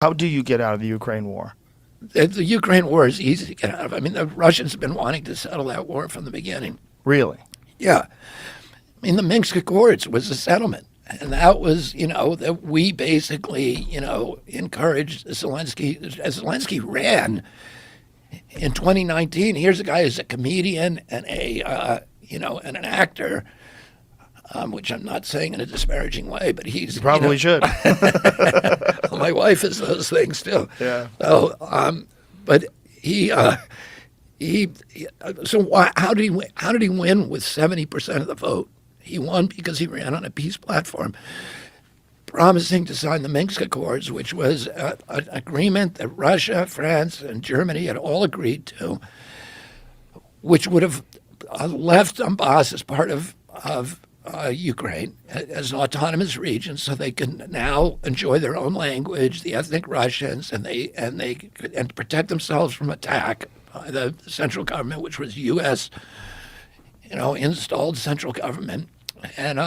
How do you get out of the Ukraine war? The Ukraine war is easy to get out of. I mean, the Russians have been wanting to settle that war from the beginning. Really? Yeah. I mean, the Minsk Accords was a settlement. And that was, that we basically, encouraged Zelensky. Zelensky ran in 2019. Here's a guy who's a comedian and and an actor, which I'm not saying in a disparaging way, but he's... You probably should. My wife is those things too. Yeah. So, but how did he win with 70% of the vote? He won because he ran on a peace platform, promising to sign the Minsk Accords, which was an agreement that Russia, France, and Germany had all agreed to, which would have left Donbass as part of Ukraine as an autonomous region, so they can now enjoy their own language, the ethnic Russians, and protect themselves from attack by the central government, which was U.S. Installed central government, and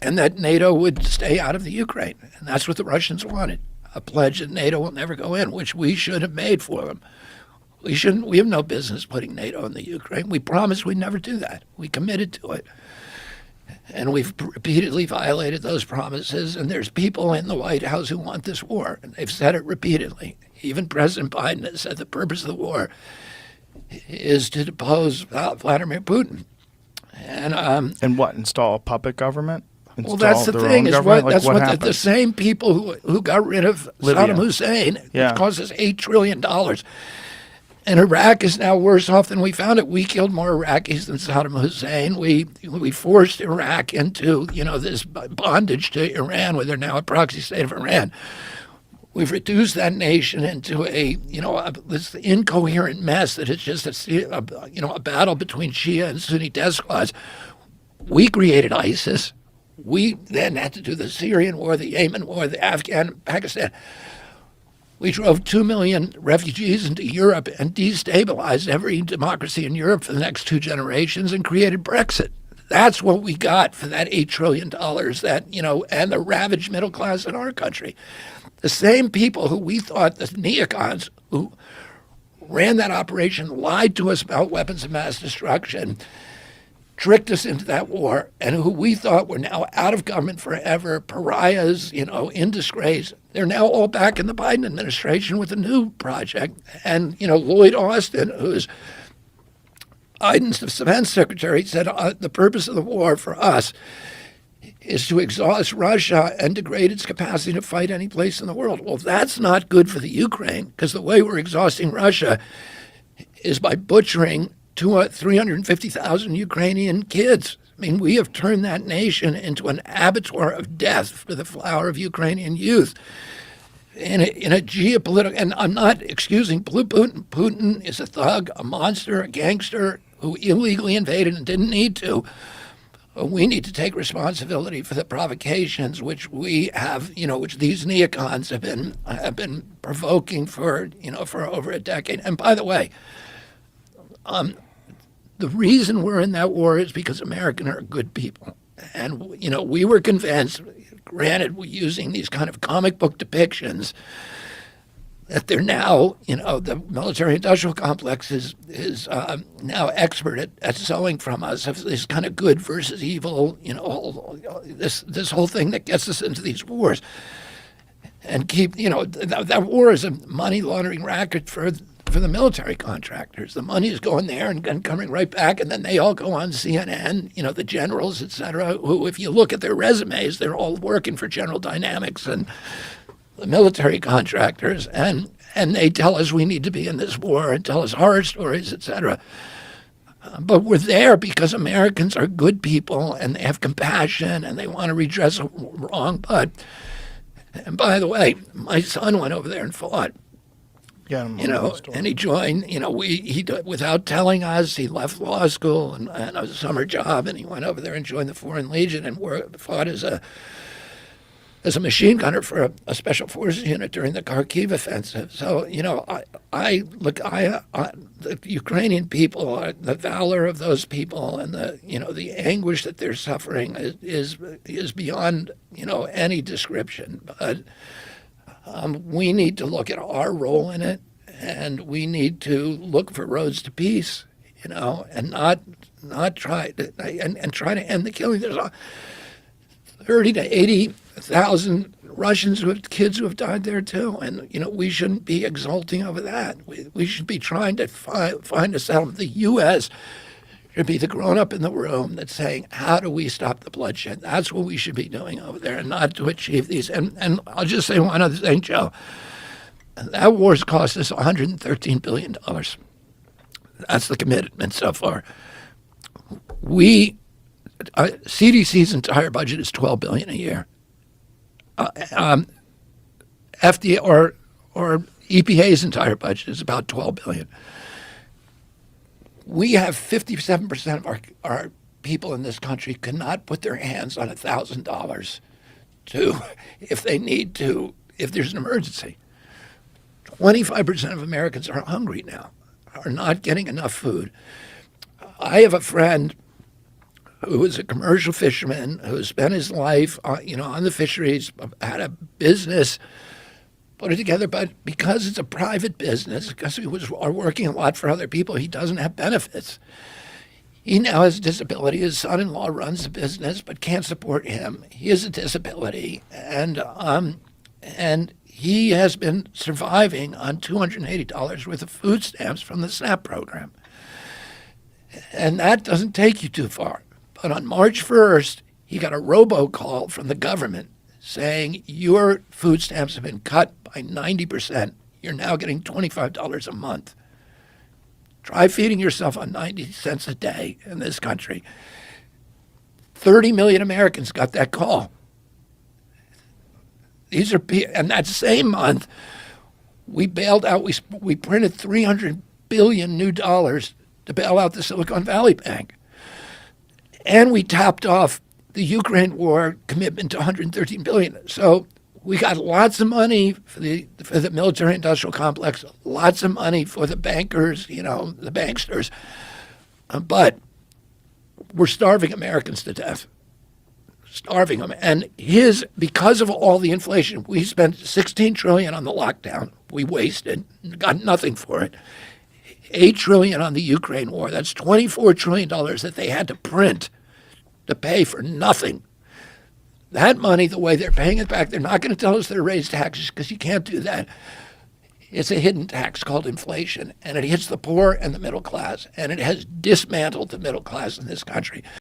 that NATO would stay out of the Ukraine, and that's what the Russians wanted, a pledge that NATO will never go in, which we should have made for them. We have no business putting NATO in the Ukraine. We promised we'd never do that. We committed to it. And we've repeatedly violated those promises, and there's people in the White House who want this war, and they've said it repeatedly. Even President Biden has said the purpose of the war is to depose Vladimir Putin. And what, install a puppet government? Well, that's the thing. Is what that's what the same people who got rid of Libya. Saddam Hussein, Yeah. which cost us $8 trillion. And Iraq is now worse off than we found it. We killed more Iraqis than Saddam Hussein. We forced Iraq into this bondage to Iran, where they're now a proxy state of Iran. We've reduced that nation into this incoherent mess that is just a battle between Shia and Sunni despots. We created ISIS. We then had to do the Syrian war, the Yemen war, the Afghan, Pakistan. We drove 2 million refugees into Europe and destabilized every democracy in Europe for the next 2 generations and created Brexit. That's what we got for that $8 trillion and the ravaged middle class in our country. The same people who we thought, the neocons who ran that operation, lied to us about weapons of mass destruction, tricked us into that war, and who we thought were now out of government forever, pariahs, in disgrace. They're now all back in the Biden administration with a new project. And, Lloyd Austin, who's Biden's defense secretary, said the purpose of the war for us is to exhaust Russia and degrade its capacity to fight any place in the world. Well, that's not good for the Ukraine, because the way we're exhausting Russia is by butchering 350,000 Ukrainian kids. I mean, we have turned that nation into an abattoir of death for the flower of Ukrainian youth. In a geopolitical, and I'm not excusing Putin. Putin is a thug, a monster, a gangster who illegally invaded and didn't need to. We need to take responsibility for the provocations which we have, which these neocons have been provoking for over a decade. And by the way, the reason we're in that war is because Americans are good people. And, we were convinced, granted, we're using these kind of comic book depictions, that they're now, the military-industrial complex is now expert at selling from us of this kind of good versus evil, this whole thing that gets us into these wars. And that war is a money laundering racket for the military contractors. The money is going there and coming right back, and then they all go on CNN, the generals, et cetera, who, if you look at their resumes, they're all working for General Dynamics and the military contractors, and they tell us we need to be in this war and tell us horror stories, et cetera. But we're there because Americans are good people and they have compassion and they want to redress a wrong. And by the way, my son went over there and fought. Yeah, And he joined, he without telling us, he left law school and a summer job, and he went over there and joined the Foreign Legion and fought as a machine gunner for a special forces unit during the Kharkiv offensive. So, the Ukrainian people, the valor of those people, and the anguish that they're suffering is beyond any description. But We need to look at our role in it, and we need to look for roads to peace, and not try to and try to end the killing. There's 30 to 80,000 Russians kids who have died there too, and we shouldn't be exulting over that. We should be trying to find a settlement. The U.S. should be the grown-up in the room that's saying, how do we stop the bloodshed? That's what we should be doing over there, and not to achieve these. And I'll just say one other thing, Joe. That war's cost us $113 billion. That's the commitment so far. CDC's entire budget is $12 billion a year. FDA or EPA's entire budget is about $12 billion. We have 57% of our people in this country cannot put their hands on $1,000 if they need to, if there's an emergency. 25% of Americans are hungry now, are not getting enough food. I have a friend who is a commercial fisherman who spent his life, on the fisheries, had a business, put it together, but because it's a private business, because he was working a lot for other people, he doesn't have benefits. He now has a disability. His son-in-law runs the business, but can't support him. He has a disability, and he has been surviving on $280 worth of food stamps from the SNAP program. And that doesn't take you too far. But on March 1st, he got a robocall from the government saying, your food stamps have been cut by 90%. You're now getting $25 a month. Try feeding yourself on 90 cents a day in this country. 30 million Americans got that call. And that same month, we bailed out, we printed $300 billion new dollars to bail out the Silicon Valley Bank. And we tapped off the Ukraine war commitment to $113 billion. So we got lots of money for the military-industrial complex, lots of money for the bankers, the banksters. But we're starving Americans to death. Starving them. And because of all the inflation, we spent $16 trillion on the lockdown. We wasted, got nothing for it. $8 trillion on the Ukraine war. That's $24 trillion that they had to print to pay for nothing. That money, the way they're paying it back, they're not going to tell us they're raised taxes because you can't do that. It's a hidden tax called inflation, and it hits the poor and the middle class, and it has dismantled the middle class in this country.